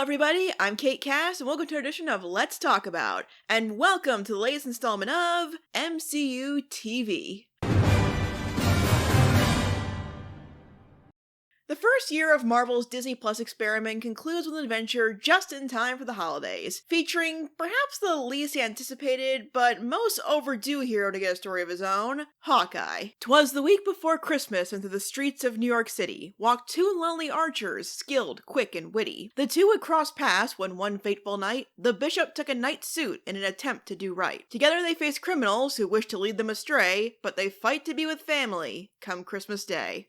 Hello everybody, I'm Kate Cass, and welcome to our edition of Let's Talk About, and welcome to the latest installment of MCU TV. The first year of Marvel's Disney Plus experiment concludes with an adventure just in time for the holidays, featuring perhaps the least anticipated but most overdue hero to get a story of his own, Hawkeye. 'Twas the week before Christmas, and through the streets of New York City walked two lonely archers, skilled, quick, and witty. The two would cross paths when one fateful night, the bishop took a knight's suit in an attempt to do right. Together they face criminals who wish to lead them astray, but they fight to be with family come Christmas Day.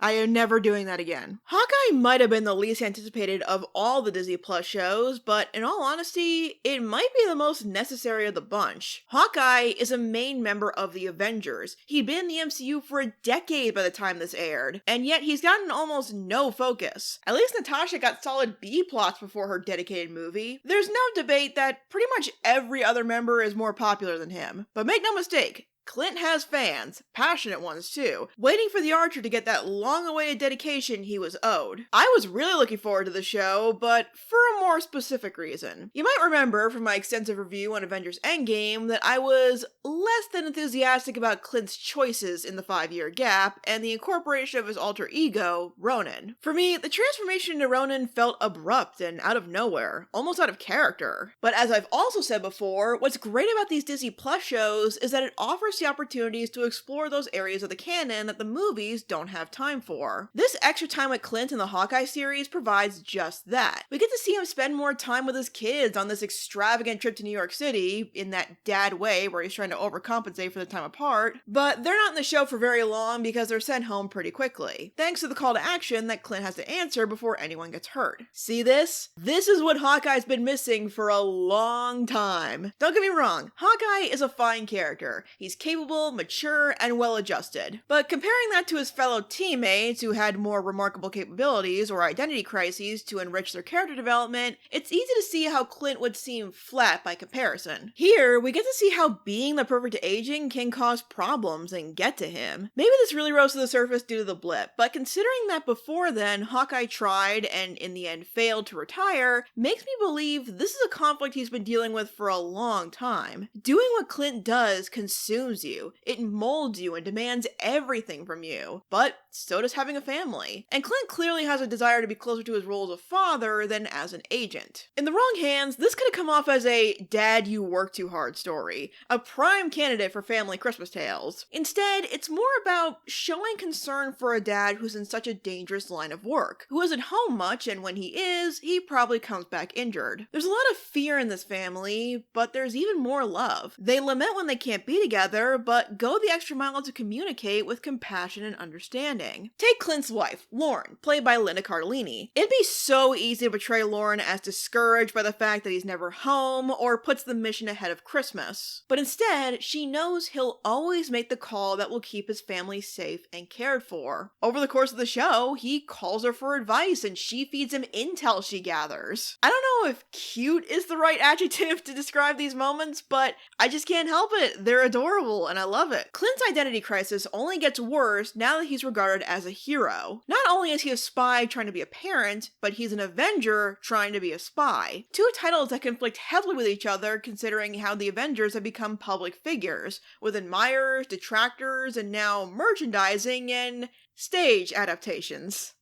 I am never doing that again. Hawkeye might have been the least anticipated of all the Disney Plus shows, but in all honesty, it might be the most necessary of the bunch. Hawkeye is a main member of the Avengers. He'd been in the MCU for a decade by the time this aired, and yet he's gotten almost no focus. At least Natasha got solid B-plots before her dedicated movie. There's no debate that pretty much every other member is more popular than him. But make no mistake, Clint has fans, passionate ones too, waiting for the Archer to get that long-awaited dedication he was owed. I was really looking forward to the show, but for a more specific reason. You might remember from my extensive review on Avengers Endgame that I was less than enthusiastic about Clint's choices in the 5-year gap and the incorporation of his alter ego, Ronin. For me, the transformation into Ronin felt abrupt and out of nowhere, almost out of character. But as I've also said before, what's great about these Disney Plus shows is that it offers the opportunities to explore those areas of the canon that the movies don't have time for. This extra time with Clint in the Hawkeye series provides just that. We get to see him spend more time with his kids on this extravagant trip to New York City, in that dad way where he's trying to overcompensate for the time apart, but they're not in the show for very long because they're sent home pretty quickly, thanks to the call to action that Clint has to answer before anyone gets hurt. See this? This is what Hawkeye's been missing for a long time. Don't get me wrong, Hawkeye is a fine character. He's capable, mature, and well-adjusted. But comparing that to his fellow teammates who had more remarkable capabilities or identity crises to enrich their character development, it's easy to see how Clint would seem flat by comparison. Here, we get to see how being the perfect aging can cause problems and get to him. Maybe this really rose to the surface due to the blip, but considering that before then, Hawkeye tried and in the end failed to retire, makes me believe this is a conflict he's been dealing with for a long time. Doing what Clint does consumes you, it molds you and demands everything from you, but so does having a family. And Clint clearly has a desire to be closer to his role as a father than as an agent. In the wrong hands, this could have come off as a dad you work too hard story, a prime candidate for family Christmas tales. Instead, it's more about showing concern for a dad who's in such a dangerous line of work, who isn't home much, and when he is, he probably comes back injured. There's a lot of fear in this family, but there's even more love. They lament when they can't be together, but go the extra mile to communicate with compassion and understanding. Take Clint's wife, Lauren, played by Linda Cardellini. It'd be so easy to portray Lauren as discouraged by the fact that he's never home or puts the mission ahead of Christmas. But instead, she knows he'll always make the call that will keep his family safe and cared for. Over the course of the show, he calls her for advice and she feeds him intel she gathers. I don't know if cute is the right adjective to describe these moments, but I just can't help it. They're adorable and I love it. Clint's identity crisis only gets worse now that he's regarded as a hero. Not only is he a spy trying to be a parent, but he's an Avenger trying to be a spy. Two titles that conflict heavily with each other considering how the Avengers have become public figures, with admirers, detractors, and now merchandising and stage adaptations.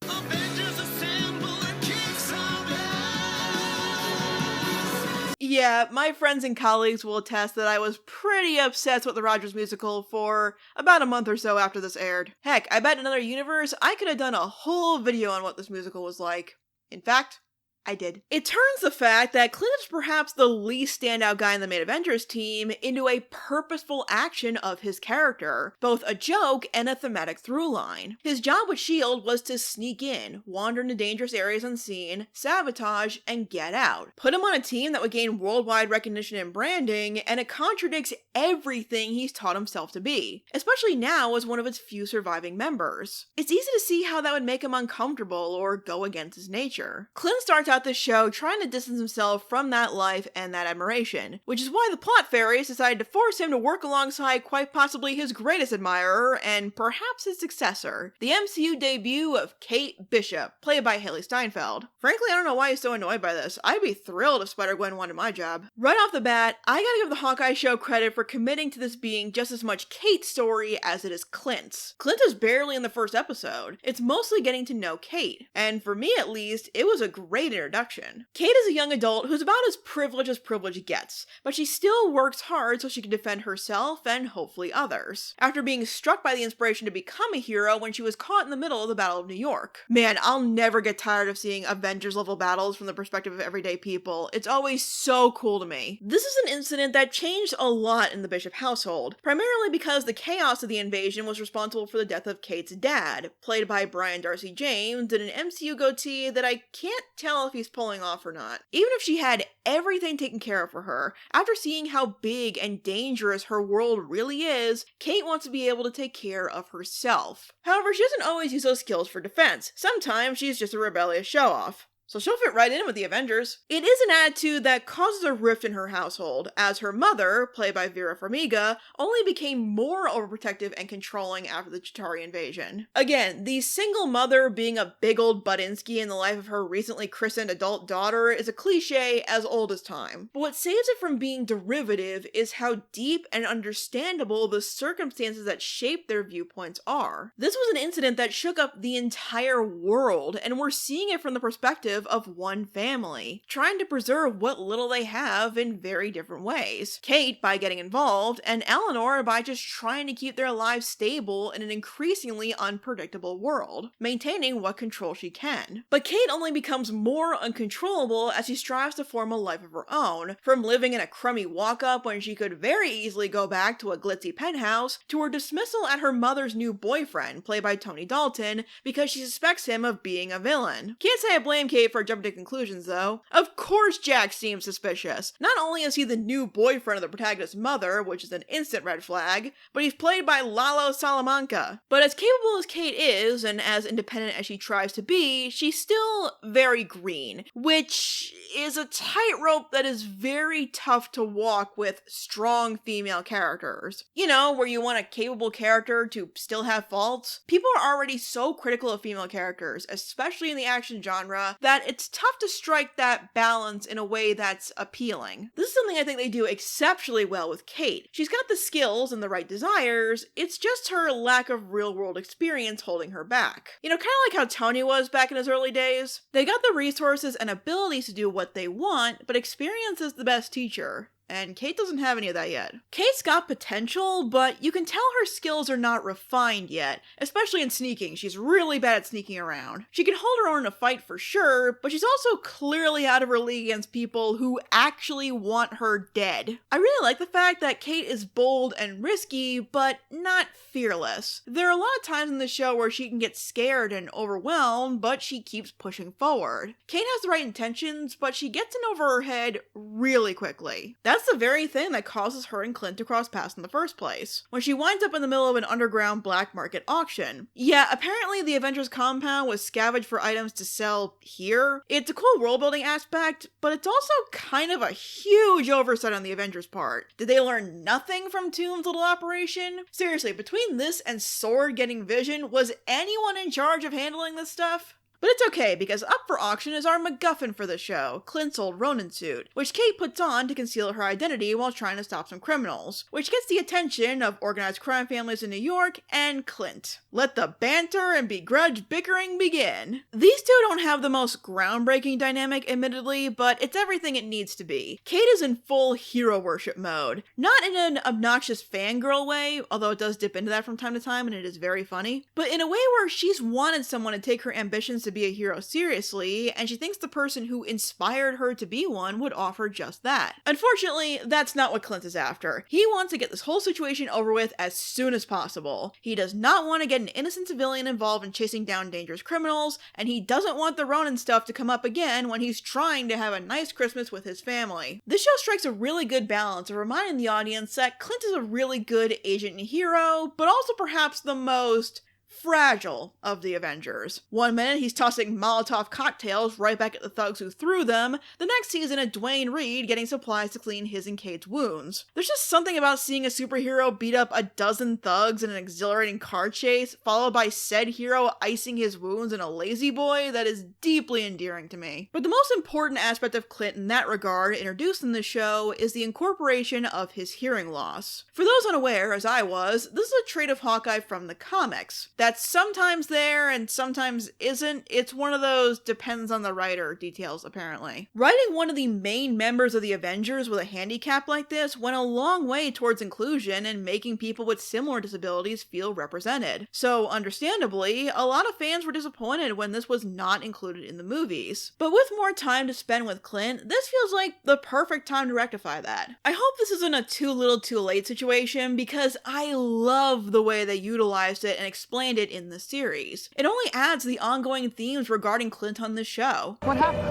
Yeah, my friends and colleagues will attest that I was pretty obsessed with the Rogers musical for about a month or so after this aired. Heck, I bet in another universe I could have done a whole video on what this musical was like. In fact, I did. It turns the fact that Clint is perhaps the least standout guy in the main Avengers team into a purposeful action of his character, both a joke and a thematic through line. His job with S.H.I.E.L.D. was to sneak in, wander into dangerous areas unseen, sabotage, and get out. Put him on a team that would gain worldwide recognition and branding, and it contradicts everything he's taught himself to be, especially now as one of its few surviving members. It's easy to see how that would make him uncomfortable or go against his nature. Clint starts out throughout the show trying to distance himself from that life and that admiration, which is why the plot fairies decided to force him to work alongside quite possibly his greatest admirer and perhaps his successor, the MCU debut of Kate Bishop, played by Haley Steinfeld. Frankly, I don't know why he's so annoyed by this. I'd be thrilled if Spider-Gwen wanted my job. Right off the bat, I gotta give the Hawkeye show credit for committing to this being just as much Kate's story as it is Clint's. Clint is barely in the first episode. It's mostly getting to know Kate, and for me at least, it was a great introduction. Kate is a young adult who's about as privilege gets, but she still works hard so she can defend herself and hopefully others, after being struck by the inspiration to become a hero when she was caught in the middle of the Battle of New York. Man, I'll never get tired of seeing Avengers-level battles from the perspective of everyday people. It's always so cool to me. This is an incident that changed a lot in the Bishop household, primarily because the chaos of the invasion was responsible for the death of Kate's dad, played by Brian Darcy James, in an MCU goatee that I can't tell if he's pulling off or not. Even if she had everything taken care of for her, after seeing how big and dangerous her world really is, Kate wants to be able to take care of herself. However, she doesn't always use those skills for defense. Sometimes she's just a rebellious show-off. So she'll fit right in with the Avengers. It is an attitude that causes a rift in her household, as her mother, played by Vera Farmiga, only became more overprotective and controlling after the Chitauri invasion. Again, the single mother being a big old Budinsky in the life of her recently christened adult daughter is a cliche as old as time. But what saves it from being derivative is how deep and understandable the circumstances that shape their viewpoints are. This was an incident that shook up the entire world, and we're seeing it from the perspective of one family, trying to preserve what little they have in very different ways. Kate by getting involved, and Eleanor by just trying to keep their lives stable in an increasingly unpredictable world, maintaining what control she can. But Kate only becomes more uncontrollable as she strives to form a life of her own, from living in a crummy walk-up when she could very easily go back to a glitzy penthouse, to her dismissal at her mother's new boyfriend, played by Tony Dalton, because she suspects him of being a villain. Can't say I blame Kate for jumping to conclusions, though. Of course Jack seems suspicious. Not only is he the new boyfriend of the protagonist's mother, which is an instant red flag, but he's played by Lalo Salamanca. But as capable as Kate is, and as independent as she tries to be, she's still very green, which is a tightrope that is very tough to walk with strong female characters. You know, where you want a capable character to still have faults. People are already so critical of female characters, especially in the action genre, that it's tough to strike that balance in a way that's appealing. This is something I think they do exceptionally well with Kate. She's got the skills and the right desires, it's just her lack of real-world experience holding her back. You know, kind of like how Tony was back in his early days. They got the resources and abilities to do what they want, but experience is the best teacher. And Kate doesn't have any of that yet. Kate's got potential, but you can tell her skills are not refined yet, especially in sneaking. She's really bad at sneaking around. She can hold her own in a fight for sure, but she's also clearly out of her league against people who actually want her dead. I really like the fact that Kate is bold and risky, but not fearless. There are a lot of times in the show where she can get scared and overwhelmed, but she keeps pushing forward. Kate has the right intentions, but she gets in over her head really quickly. That's the very thing that causes her and Clint to cross paths in the first place, when she winds up in the middle of an underground black market auction. Yeah, apparently the Avengers compound was scavenged for items to sell here. It's a cool world building aspect, but it's also kind of a huge oversight on the Avengers' part. Did they learn nothing from Toon's little operation? Seriously, between this and Sword getting Vision, was anyone in charge of handling this stuff? But it's okay, because up for auction is our MacGuffin for the show, Clint's old Ronin suit, which Kate puts on to conceal her identity while trying to stop some criminals, which gets the attention of organized crime families in New York and Clint. Let the banter and begrudged bickering begin. These two don't have the most groundbreaking dynamic, admittedly, but it's everything it needs to be. Kate is in full hero worship mode, not in an obnoxious fangirl way, although it does dip into that from time to time and it is very funny, but in a way where she's wanted someone to take her ambitions to be a hero seriously, and she thinks the person who inspired her to be one would offer just that. Unfortunately, that's not what Clint is after. He wants to get this whole situation over with as soon as possible. He does not want to get an innocent civilian involved in chasing down dangerous criminals, and he doesn't want the Ronin stuff to come up again when he's trying to have a nice Christmas with his family. This show strikes a really good balance of reminding the audience that Clint is a really good agent and hero, but also perhaps the most fragile of the Avengers. One minute he's tossing Molotov cocktails right back at the thugs who threw them, the next season a Dwayne Reed getting supplies to clean his and Kate's wounds. There's just something about seeing a superhero beat up a dozen thugs in an exhilarating car chase, followed by said hero icing his wounds in a lazy boy, that is deeply endearing to me. But the most important aspect of Clint in that regard, introduced in the show, is the incorporation of his hearing loss. For those unaware, as I was, this is a trait of Hawkeye from the comics. That's sometimes there and sometimes isn't. It's one of those depends on the writer details, apparently. Writing one of the main members of the Avengers with a handicap like this went a long way towards inclusion and making people with similar disabilities feel represented. So, understandably, a lot of fans were disappointed when this was not included in the movies. But with more time to spend with Clint, this feels like the perfect time to rectify that. I hope this isn't a too little too late situation, because I love the way they utilized it and explained it in the series. It only adds to the ongoing themes regarding Clint on this show. What happened?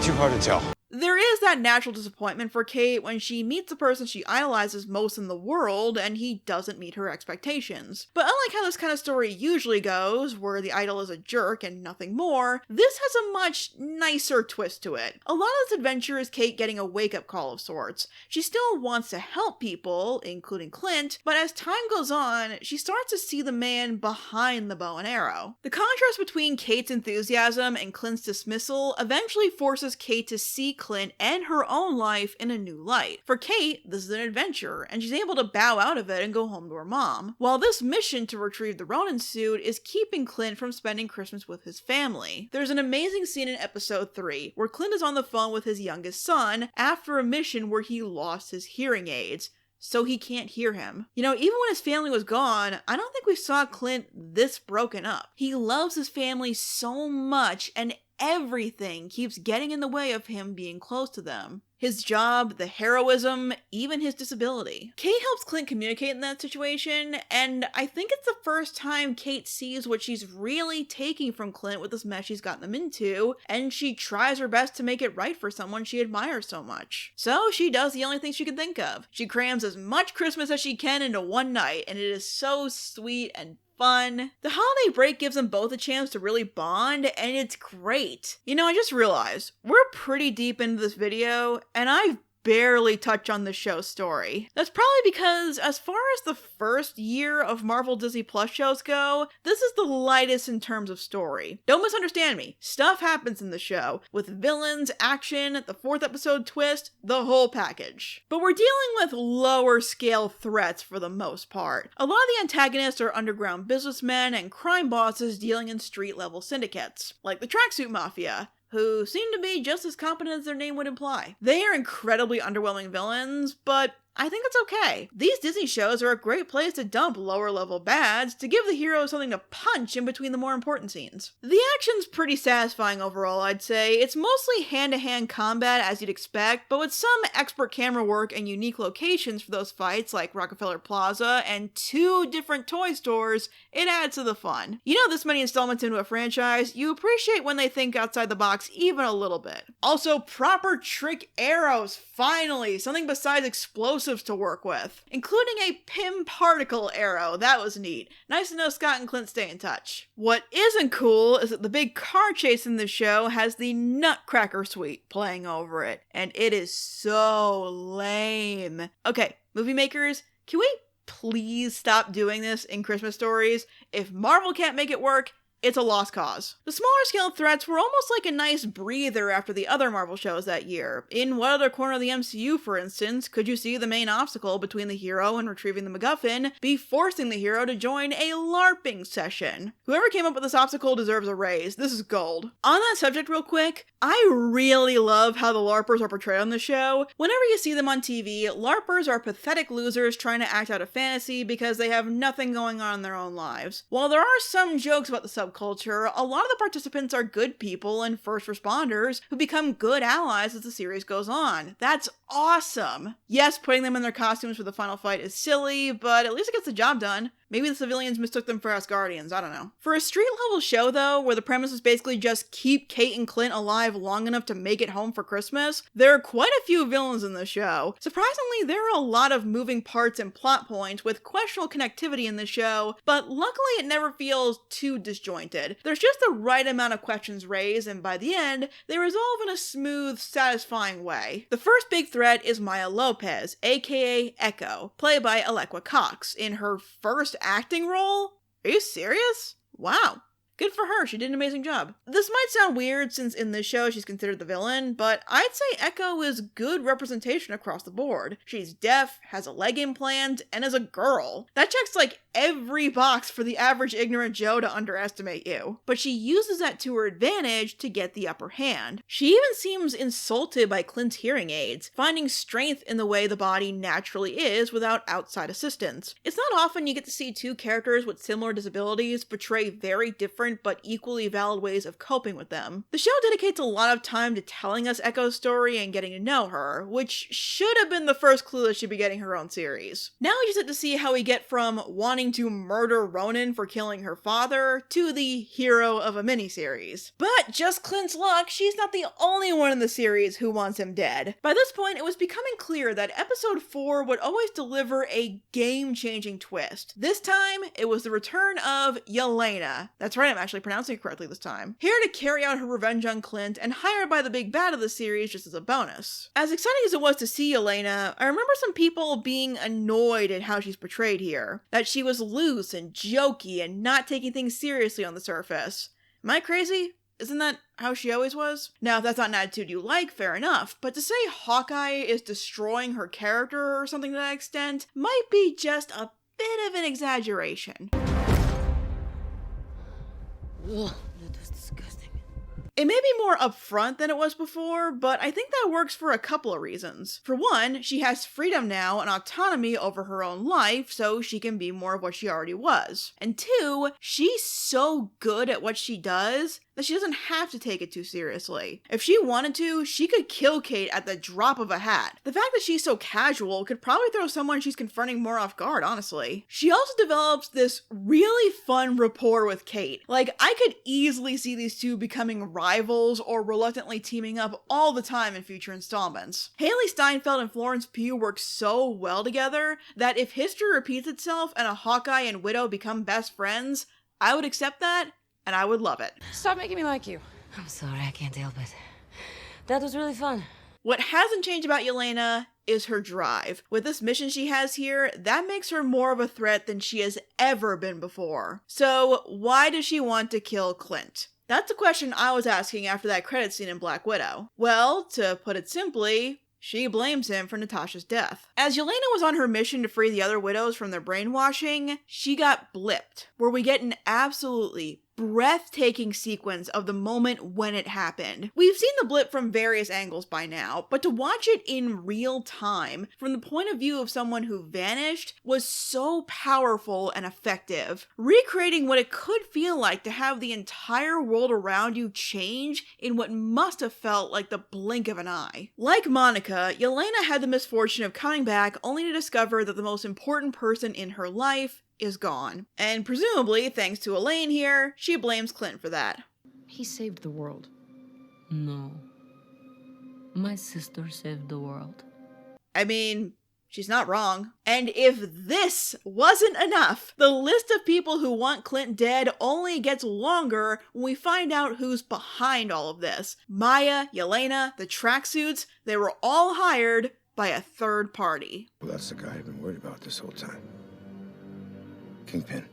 Too hard to tell. There is that natural disappointment for Kate when she meets the person she idolizes most in the world and he doesn't meet her expectations. But unlike how this kind of story usually goes, where the idol is a jerk and nothing more, this has a much nicer twist to it. A lot of this adventure is Kate getting a wake-up call of sorts. She still wants to help people, including Clint, but as time goes on, she starts to see the man behind the bow and arrow. The contrast between Kate's enthusiasm and Clint's dismissal eventually forces Kate to see Clint and her own life in a new light. For Kate, this is an adventure, and she's able to bow out of it and go home to her mom. While this mission to retrieve the Ronin suit is keeping Clint from spending Christmas with his family. There's an amazing scene in episode 3 where Clint is on the phone with his youngest son after a mission where he lost his hearing aids, so he can't hear him. You know, even when his family was gone, I don't think we saw Clint this broken up. He loves his family so much, and everything keeps getting in the way of him being close to them. His job, the heroism, even his disability. Kate helps Clint communicate in that situation, and I think it's the first time Kate sees what she's really taking from Clint with this mess she's gotten them into, and she tries her best to make it right for someone she admires so much. So she does the only thing she can think of. She crams as much Christmas as she can into one night, and it is so sweet and fun. The holiday break gives them both a chance to really bond, and it's great. You know, I just realized, we're pretty deep into this video, and I've barely touch on the show's story. That's probably because, as far as the first year of Marvel Disney Plus shows go, this is the lightest in terms of story. Don't misunderstand me. Stuff happens in the show, with villains, action, the 4th episode twist, the whole package. But we're dealing with lower scale threats for the most part. A lot of the antagonists are underground businessmen and crime bosses dealing in street level syndicates, like the Tracksuit Mafia, who seem to be just as competent as their name would imply. They are incredibly underwhelming villains, but I think it's okay. These Disney shows are a great place to dump lower level bads to give the hero something to punch in between the more important scenes. The action's pretty satisfying overall, I'd say. It's mostly hand-to-hand combat as you'd expect, but with some expert camera work and unique locations for those fights like Rockefeller Plaza and 2 different toy stores, it adds to the fun. You know, this many installments into a franchise, you appreciate when they think outside the box even a little bit. Also, proper trick arrows, finally! Something besides explosives to work with, including a Pym particle arrow. That was neat. Nice to know Scott and Clint stay in touch. What isn't cool is that the big car chase in the show has the Nutcracker Suite playing over it, and it is so lame. Okay, movie makers, can we please stop doing this in Christmas stories? If Marvel can't make it work, it's a lost cause. The smaller scale threats were almost like a nice breather after the other Marvel shows that year. In what other corner of the MCU, for instance, could you see the main obstacle between the hero and retrieving the MacGuffin be forcing the hero to join a LARPing session? Whoever came up with this obstacle deserves a raise. This is gold. On that subject real quick, I really love how the LARPers are portrayed on the show. Whenever you see them on TV, LARPers are pathetic losers trying to act out a fantasy because they have nothing going on in their own lives. While there are some jokes about the subculture, a lot of the participants are good people and first responders who become good allies as the series goes on. That's awesome! Yes, putting them in their costumes for the final fight is silly, but at least it gets the job done. Maybe the civilians mistook them for Asgardians, I don't know. For a street-level show, though, where the premise is basically just keep Kate and Clint alive long enough to make it home for Christmas, there are quite a few villains in the show. Surprisingly, there are a lot of moving parts and plot points with questionable connectivity in the show, but luckily it never feels too disjointed. There's just the right amount of questions raised, and by the end, they resolve in a smooth, satisfying way. The first big threat is Maya Lopez, aka Echo, played by Alekwa Cox, in her first acting role? Are you serious? Wow. Good for her, she did an amazing job. This might sound weird since in this show she's considered the villain, but I'd say Echo is good representation across the board. She's deaf, has a leg implant, and is a girl. That checks like every box for the average ignorant Joe to underestimate you. But she uses that to her advantage to get the upper hand. She even seems insulted by Clint's hearing aids, finding strength in the way the body naturally is without outside assistance. It's not often you get to see two characters with similar disabilities portray very different but equally valid ways of coping with them. The show dedicates a lot of time to telling us Echo's story and getting to know her, which should have been the first clue that she'd be getting her own series. Now we just get to see how we get from wanting to murder Ronan for killing her father to the hero of a miniseries. But just Clint's luck, she's not the only one in the series who wants him dead. By this point, it was becoming clear that episode 4 would always deliver a game-changing twist. This time, it was the return of Yelena. That's right, I'm actually pronouncing it correctly this time. Here to carry out her revenge on Clint and hired by the big bad of the series just as a bonus. As exciting as it was to see Yelena, I remember some people being annoyed at how she's portrayed here. That she was loose and jokey and not taking things seriously on the surface. Am I crazy? Isn't that how she always was? Now, if that's not an attitude you like, fair enough, but to say Hawkeye is destroying her character or something to that extent might be just a bit of an exaggeration. Ugh, that was disgusting. It may be more upfront than it was before, but I think that works for a couple of reasons. For one, she has freedom now and autonomy over her own life, so she can be more of what she already was. And two, she's so good at what she does that she doesn't have to take it too seriously. If she wanted to, she could kill Kate at the drop of a hat. The fact that she's so casual could probably throw someone she's confronting more off guard, honestly. She also develops this really fun rapport with Kate. Like, I could easily see these two becoming rivals or reluctantly teaming up all the time in future installments. Haley Steinfeld and Florence Pugh work so well together that if history repeats itself and a Hawkeye and Widow become best friends, I would accept that and I would love it. Stop making me like you. I'm sorry, I can't help it. That was really fun. What hasn't changed about Yelena is her drive. With this mission she has here, that makes her more of a threat than she has ever been before. So why does she want to kill Clint? That's a question I was asking after that credit scene in Black Widow. Well, to put it simply, she blames him for Natasha's death. As Yelena was on her mission to free the other widows from their brainwashing, she got blipped, where we get an absolutely breathtaking sequence of the moment when it happened. We've seen the blip from various angles by now, but to watch it in real time, from the point of view of someone who vanished, was so powerful and effective. Recreating what it could feel like to have the entire world around you change in what must have felt like the blink of an eye. Like Monica, Yelena had the misfortune of coming back only to discover that the most important person in her life is gone. And presumably, thanks to Elaine here, she blames Clint for that. He saved the world. No. My sister saved the world. I mean, she's not wrong. And if this wasn't enough, the list of people who want Clint dead only gets longer when we find out who's behind all of this. Maya, Yelena, the tracksuits, they were all hired by a third party. Well, that's the guy I've been worried about this whole time. Kingpin.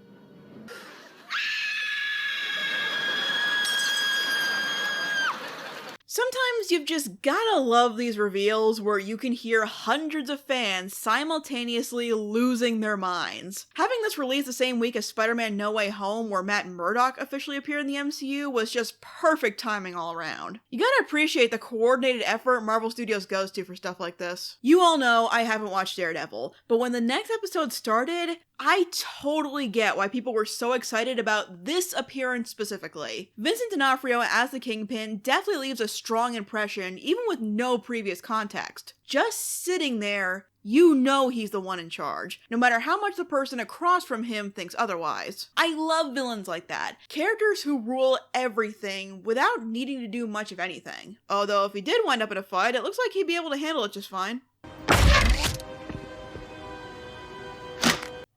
Sometimes you've just gotta love these reveals where you can hear hundreds of fans simultaneously losing their minds. Having this released the same week as Spider-Man No Way Home, where Matt Murdock officially appeared in the MCU, was just perfect timing all around. You gotta appreciate the coordinated effort Marvel Studios goes to for stuff like this. You all know I haven't watched Daredevil, but when the next episode started, I totally get why people were so excited about this appearance specifically. Vincent D'Onofrio as the Kingpin definitely leaves a strong impression, even with no previous context. Just sitting there You know he's the one in charge, no matter how much the person across from him thinks otherwise. I love villains like that. Characters who rule everything without needing to do much of anything. Although if he did wind up in a fight, it looks like he'd be able to handle it just fine.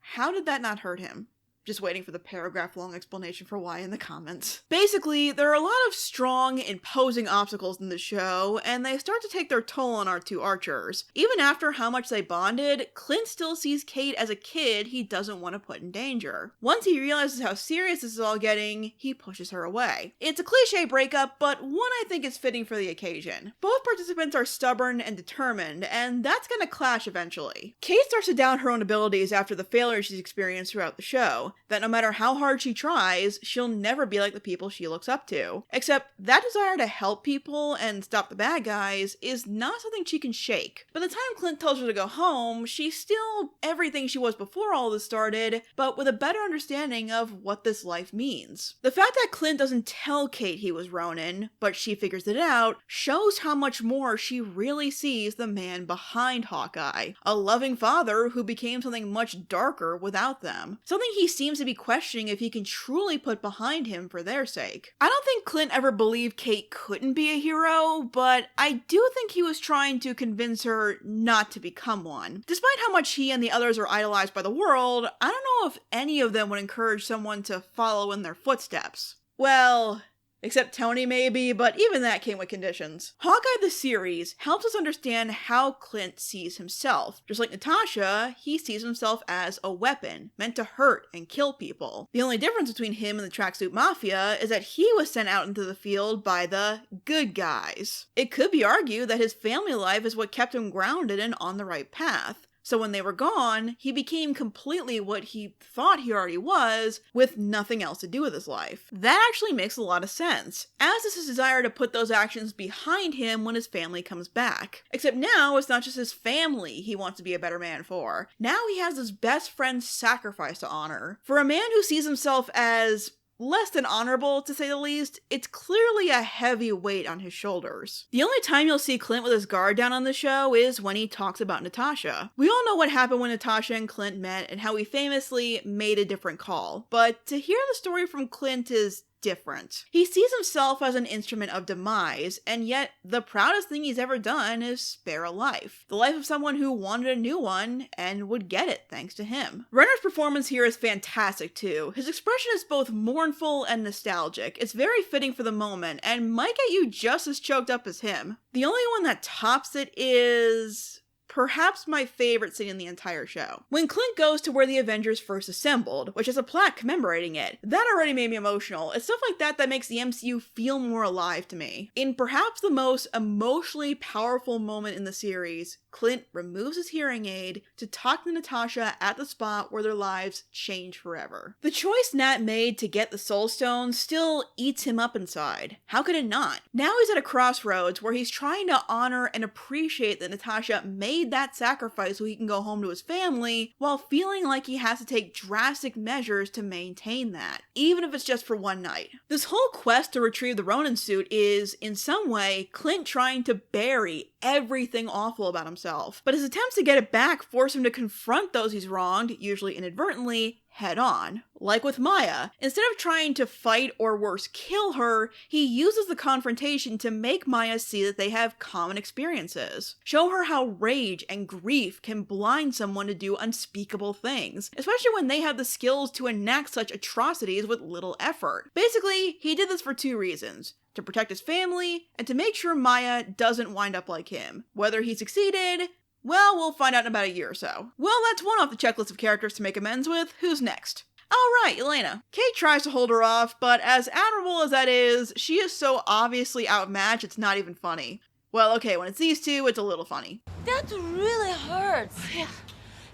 How did that not hurt him? Just waiting for the paragraph-long explanation for why in the comments. Basically, there are a lot of strong, imposing obstacles in the show, and they start to take their toll on our two archers. Even after how much they bonded, Clint still sees Kate as a kid he doesn't want to put in danger. Once he realizes how serious this is all getting, he pushes her away. It's a cliche breakup, but one I think is fitting for the occasion. Both participants are stubborn and determined, and that's gonna clash eventually. Kate starts to doubt her own abilities after the failures she's experienced throughout the show, that no matter how hard she tries, she'll never be like the people she looks up to. Except that desire to help people and stop the bad guys is not something she can shake. By the time Clint tells her to go home, she's still everything she was before all this started, but with a better understanding of what this life means. The fact that Clint doesn't tell Kate he was Ronin, but she figures it out, shows how much more she really sees the man behind Hawkeye. A loving father who became something much darker without them. Something he seems to be questioning if he can truly put behind him for their sake. I don't think Clint ever believed Kate couldn't be a hero, but I do think he was trying to convince her not to become one. Despite how much he and the others are idolized by the world, I don't know if any of them would encourage someone to follow in their footsteps. Well, except Tony maybe, but even that came with conditions. Hawkeye the series helps us understand how Clint sees himself. Just like Natasha, he sees himself as a weapon, meant to hurt and kill people. The only difference between him and the Tracksuit Mafia is that he was sent out into the field by the good guys. It could be argued that his family life is what kept him grounded and on the right path. So when they were gone, he became completely what he thought he already was, with nothing else to do with his life. That actually makes a lot of sense, as is his desire to put those actions behind him when his family comes back. Except now, it's not just his family he wants to be a better man for. Now he has his best friend's sacrifice to honor. For a man who sees himself as less than honorable, to say the least, it's clearly a heavy weight on his shoulders. The only time you'll see Clint with his guard down on the show is when he talks about Natasha. We all know what happened when Natasha and Clint met and how he famously made a different call, but to hear the story from Clint is different. He sees himself as an instrument of demise, and yet the proudest thing he's ever done is spare a life. The life of someone who wanted a new one and would get it thanks to him. Renner's performance here is fantastic too. His expression is both mournful and nostalgic. It's very fitting for the moment and might get you just as choked up as him. The only one that tops it is perhaps my favorite scene in the entire show. When Clint goes to where the Avengers first assembled, which has a plaque commemorating it, that already made me emotional. It's stuff like that that makes the MCU feel more alive to me. In perhaps the most emotionally powerful moment in the series, Clint removes his hearing aid to talk to Natasha at the spot where their lives change forever. The choice Nat made to get the Soul Stone still eats him up inside. How could it not? Now he's at a crossroads where he's trying to honor and appreciate that Natasha made that sacrifice so he can go home to his family, while feeling like he has to take drastic measures to maintain that, even if it's just for one night. This whole quest to retrieve the Ronin suit is, in some way, Clint trying to bury everything awful about himself, but his attempts to get it back force him to confront those he's wronged, usually inadvertently, head on. Like with Maya, instead of trying to fight or worse, kill her, he uses the confrontation to make Maya see that they have common experiences. Show her how rage and grief can blind someone to do unspeakable things, especially when they have the skills to enact such atrocities with little effort. Basically, he did this for two reasons: to protect his family, and to make sure Maya doesn't wind up like him. Whether he succeeded, well, we'll find out in about a year or so. Well, that's one off the checklist of characters to make amends with. Who's next? Oh right, Yelena. Kate tries to hold her off, but as admirable as that is, she is so obviously outmatched it's not even funny. Well, okay, when it's these two, it's a little funny. That really hurts.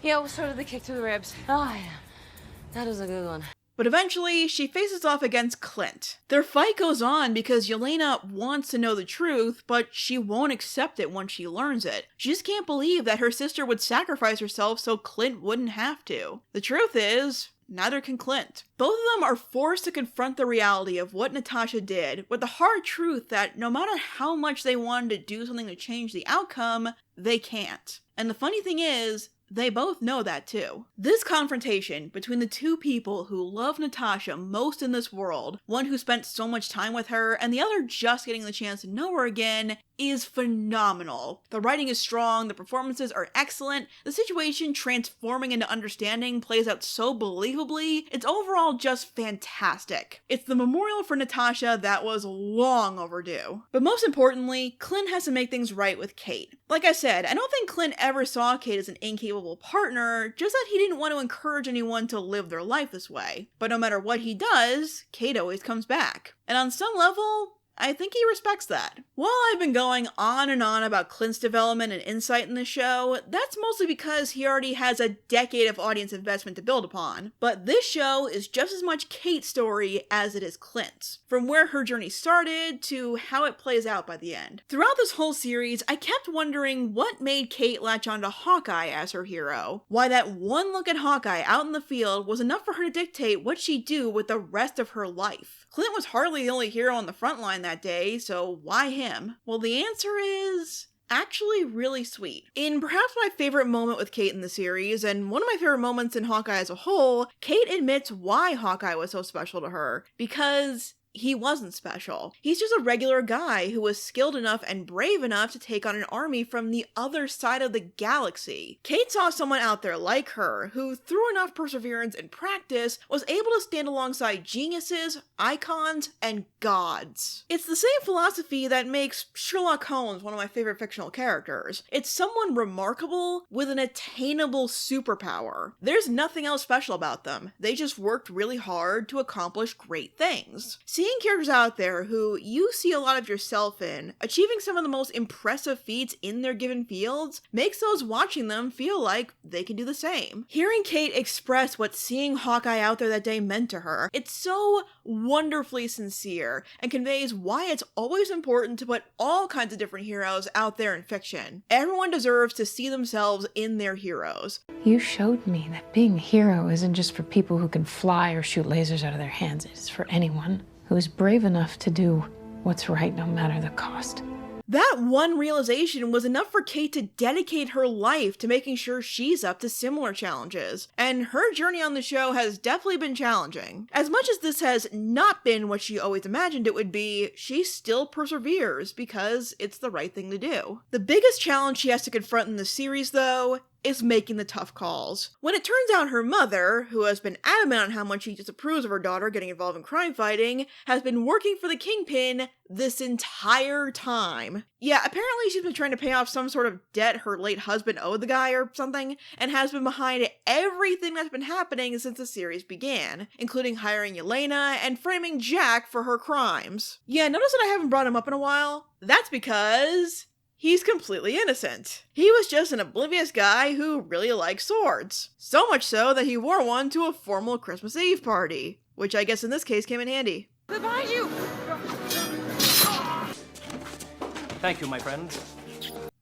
Yeah, it was sort of the kick through the ribs. Oh, yeah. That was a good one. But eventually, she faces off against Clint. Their fight goes on because Yelena wants to know the truth, but she won't accept it once she learns it. She just can't believe that her sister would sacrifice herself so Clint wouldn't have to. The truth is, neither can Clint. Both of them are forced to confront the reality of what Natasha did, with the hard truth that no matter how much they wanted to do something to change the outcome, they can't. And the funny thing is, they both know that too. This confrontation between the two people who love Natasha most in this world, one who spent so much time with her and the other just getting the chance to know her again, is phenomenal. The writing is strong, the performances are excellent, the situation transforming into understanding plays out so believably, it's overall just fantastic. It's the memorial for Natasha that was long overdue. But most importantly, Clint has to make things right with Kate. Like I said, I don't think Clint ever saw Kate as an incapable partner, just that he didn't want to encourage anyone to live their life this way. But no matter what he does, Kate always comes back. And on some level, I think he respects that. While I've been going on and on about Clint's development and insight in the show, that's mostly because he already has a decade of audience investment to build upon. But this show is just as much Kate's story as it is Clint's, from where her journey started to how it plays out by the end. Throughout this whole series, I kept wondering what made Kate latch onto Hawkeye as her hero. Why that one look at Hawkeye out in the field was enough for her to dictate what she'd do with the rest of her life. Clint was hardly the only hero on the front line that day, so why him? Well, the answer is actually really sweet. In perhaps my favorite moment with Kate in the series, and one of my favorite moments in Hawkeye as a whole, Kate admits why Hawkeye was so special to her. Because he wasn't special. He's just a regular guy who was skilled enough and brave enough to take on an army from the other side of the galaxy. Kate saw someone out there like her, who through enough perseverance and practice was able to stand alongside geniuses, icons, and gods. It's the same philosophy that makes Sherlock Holmes one of my favorite fictional characters. It's someone remarkable with an attainable superpower. There's nothing else special about them. They just worked really hard to accomplish great things. Seeing characters out there who you see a lot of yourself in, achieving some of the most impressive feats in their given fields, makes those watching them feel like they can do the same. Hearing Kate express what seeing Hawkeye out there that day meant to her, it's so wonderfully sincere and conveys why it's always important to put all kinds of different heroes out there in fiction. Everyone deserves to see themselves in their heroes. You showed me that being a hero isn't just for people who can fly or shoot lasers out of their hands. It's for anyone who is brave enough to do what's right no matter the cost. That one realization was enough for Kate to dedicate her life to making sure she's up to similar challenges. And her journey on the show has definitely been challenging. As much as this has not been what she always imagined it would be, she still perseveres because it's the right thing to do. The biggest challenge she has to confront in the series, though, is making the tough calls. When it turns out her mother, who has been adamant on how much she disapproves of her daughter getting involved in crime fighting, has been working for the Kingpin this entire time. Yeah, apparently she's been trying to pay off some sort of debt her late husband owed the guy or something, and has been behind everything that's been happening since the series began, including hiring Yelena and framing Jack for her crimes. Yeah, notice that I haven't brought him up in a while? That's because he's completely innocent. He was just an oblivious guy who really liked swords. So much so that he wore one to a formal Christmas Eve party, which I guess in this case came in handy. Behind you! Thank you, my friend.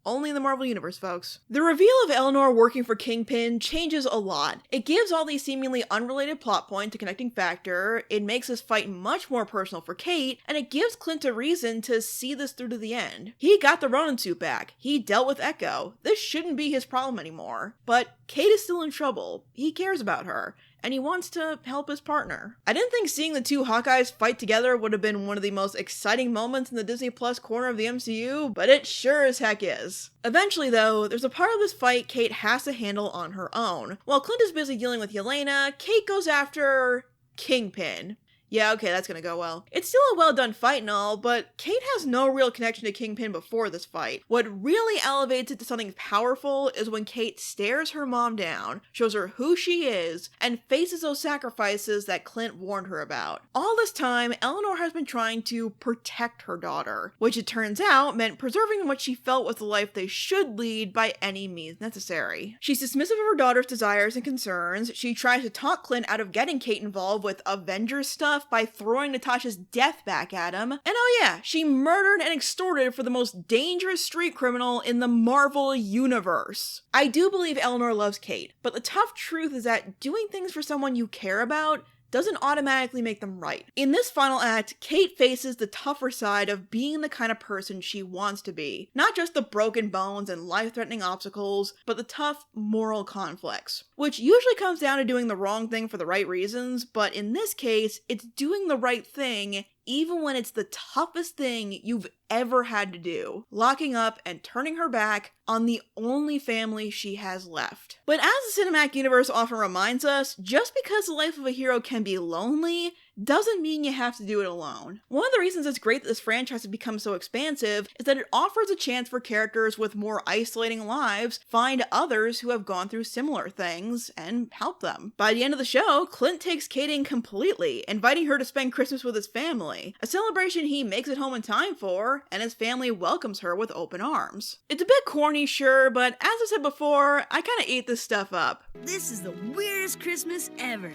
Only in the Marvel Universe, folks. The reveal of Eleanor working for Kingpin changes a lot. It gives all these seemingly unrelated plot points a connecting factor, it makes this fight much more personal for Kate, and it gives Clint a reason to see this through to the end. He got the Ronin suit back. He dealt with Echo. This shouldn't be his problem anymore. But Kate is still in trouble. He cares about her, and he wants to help his partner. I didn't think seeing the two Hawkeyes fight together would have been one of the most exciting moments in the Disney Plus corner of the MCU, but it sure as heck is. Eventually though, there's a part of this fight Kate has to handle on her own. While Clint is busy dealing with Yelena, Kate goes after Kingpin. Yeah, okay, that's gonna go well. It's still a well done fight and all, but Kate has no real connection to Kingpin before this fight. What really elevates it to something powerful is when Kate stares her mom down, shows her who she is, and faces those sacrifices that Clint warned her about. All this time, Eleanor has been trying to protect her daughter, which it turns out meant preserving what she felt was the life they should lead by any means necessary. She's dismissive of her daughter's desires and concerns, she tries to talk Clint out of getting Kate involved with Avengers stuff, tough by throwing Natasha's death back at him. And oh yeah, she murdered and extorted for the most dangerous street criminal in the Marvel universe. I do believe Eleanor loves Kate, but the tough truth is that doing things for someone you care about doesn't automatically make them right. In this final act, Kate faces the tougher side of being the kind of person she wants to be. Not just the broken bones and life-threatening obstacles, but the tough moral conflicts. Which usually comes down to doing the wrong thing for the right reasons, but in this case, it's doing the right thing even when it's the toughest thing you've ever had to do, locking up and turning her back on the only family she has left. But as the cinematic universe often reminds us, just because the life of a hero can be lonely doesn't mean you have to do it alone. One of the reasons it's great that this franchise has become so expansive is that it offers a chance for characters with more isolating lives find others who have gone through similar things and help them. By the end of the show, Clint takes Kate in completely, inviting her to spend Christmas with his family, a celebration he makes it home in time for, and his family welcomes her with open arms. It's a bit corny, sure, but as I said before, I kinda ate this stuff up. This is the weirdest Christmas ever.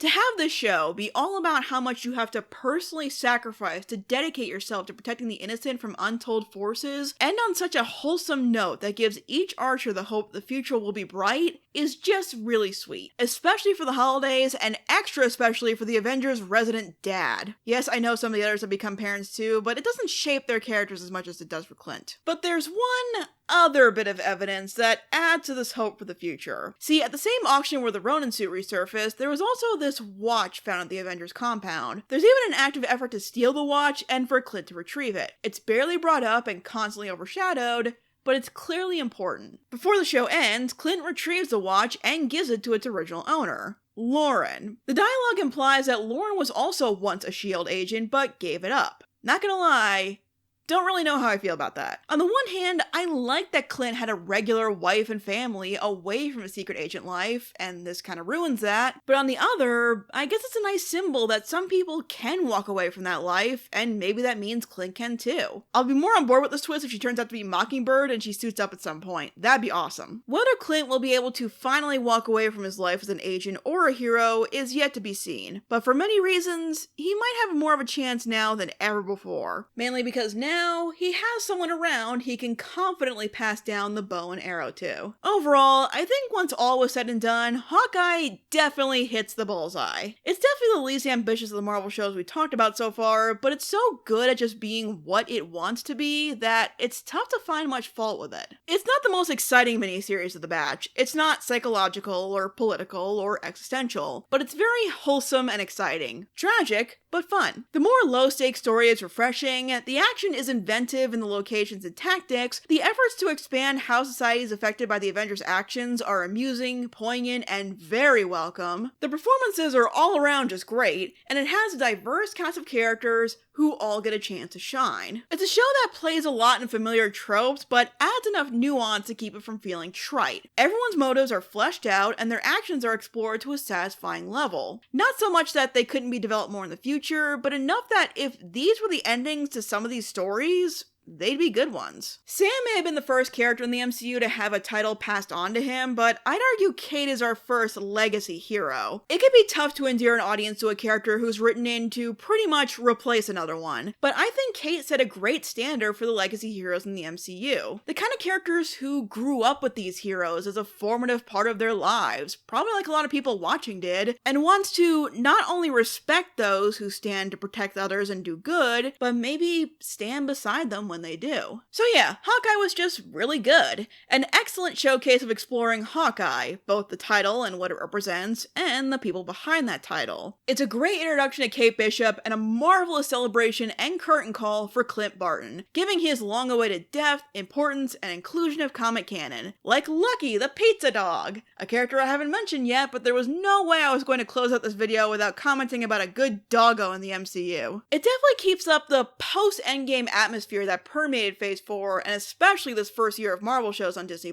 To have this show be all about how much you have to personally sacrifice to dedicate yourself to protecting the innocent from untold forces, and on such a wholesome note that gives each archer the hope the future will be bright, is just really sweet. Especially for the holidays, and extra especially for the Avengers' resident dad. Yes, I know some of the others have become parents too, but it doesn't shape their characters as much as it does for Clint. But there's one other bit of evidence that adds to this hope for the future. See, at the same auction where the Ronin suit resurfaced, there was also this watch found at the Avengers compound. There's even an active effort to steal the watch and for Clint to retrieve it. It's barely brought up and constantly overshadowed, but it's clearly important. Before the show ends, Clint retrieves the watch and gives it to its original owner, Lauren. The dialogue implies that Lauren was also once a S.H.I.E.L.D. agent, but gave it up. Not gonna lie, don't really know how I feel about that. On the one hand, I like that Clint had a regular wife and family away from his secret agent life, and this kind of ruins that. But on the other, I guess it's a nice symbol that some people can walk away from that life, and maybe that means Clint can too. I'll be more on board with this twist if she turns out to be Mockingbird and she suits up at some point. That'd be awesome. Whether Clint will be able to finally walk away from his life as an agent or a hero is yet to be seen. But for many reasons, he might have more of a chance now than ever before. Mainly because now he has someone around he can confidently pass down the bow and arrow to. Overall, I think once all was said and done, Hawkeye definitely hits the bullseye. It's definitely the least ambitious of the Marvel shows we talked about so far, but it's so good at just being what it wants to be that it's tough to find much fault with it. It's not the most exciting miniseries of the batch. It's not psychological or political or existential, but it's very wholesome and exciting. Tragic, but fun. The more low-stakes story is refreshing, the action is inventive in the locations and tactics, the efforts to expand how society is affected by the Avengers' actions are amusing, poignant, and very welcome. The performances are all around just great, and it has a diverse cast of characters who all get a chance to shine. It's a show that plays a lot in familiar tropes, but adds enough nuance to keep it from feeling trite. Everyone's motives are fleshed out, and their actions are explored to a satisfying level. Not so much that they couldn't be developed more in the future, but enough that if these were the endings to some of these stories, they'd be good ones. Sam may have been the first character in the MCU to have a title passed on to him, but I'd argue Kate is our first legacy hero. It can be tough to endear an audience to a character who's written in to pretty much replace another one, but I think Kate set a great standard for the legacy heroes in the MCU. The kind of characters who grew up with these heroes as a formative part of their lives, probably like a lot of people watching did, and wants to not only respect those who stand to protect others and do good, but maybe stand beside them when they do. So yeah, Hawkeye was just really good. An excellent showcase of exploring Hawkeye, both the title and what it represents, and the people behind that title. It's a great introduction to Kate Bishop, and a marvelous celebration and curtain call for Clint Barton, giving his long-awaited depth, importance, and inclusion of comic canon. Like Lucky the pizza dog, a character I haven't mentioned yet, but there was no way I was going to close out this video without commenting about a good doggo in the MCU. It definitely keeps up the post-Endgame atmosphere that permeated Phase 4, and especially this first year of Marvel shows on Disney+.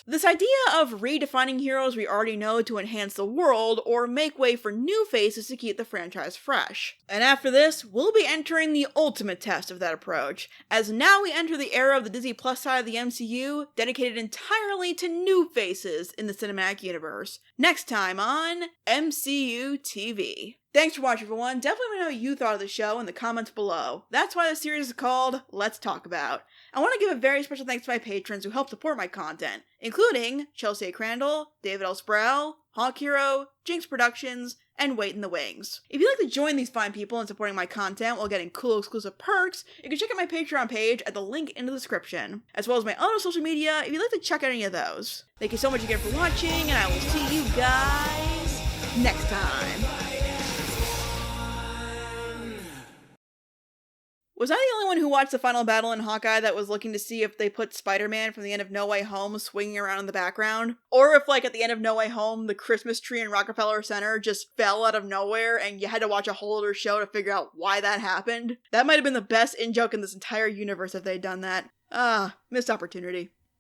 This idea of redefining heroes we already know to enhance the world, or make way for new faces to keep the franchise fresh. And after this, we'll be entering the ultimate test of that approach, as now we enter the era of the Disney Plus side of the MCU, dedicated entirely to new faces in the cinematic universe. Next time on MCU TV. Thanks for watching, everyone. Definitely let me know what you thought of the show in the comments below. That's why the series is called Let's Talk About. I want to give a very special thanks to my patrons who help support my content, including Chelsea A. Crandall, David L. Sproul, Hawk Hero, Jinx Productions, and Wait in the Wings. If you'd like to join these fine people in supporting my content while getting cool exclusive perks, you can check out my Patreon page at the link in the description, as well as my other social media if you'd like to check out any of those. Thank you so much again for watching, and I will see you guys next time. Was I the only one who watched the final battle in Hawkeye that was looking to see if they put Spider-Man from the end of No Way Home swinging around in the background? Or if, like, at the end of No Way Home, the Christmas tree in Rockefeller Center just fell out of nowhere and you had to watch a whole other show to figure out why that happened? That might have been the best in-joke in this entire universe if they'd done that. Missed opportunity.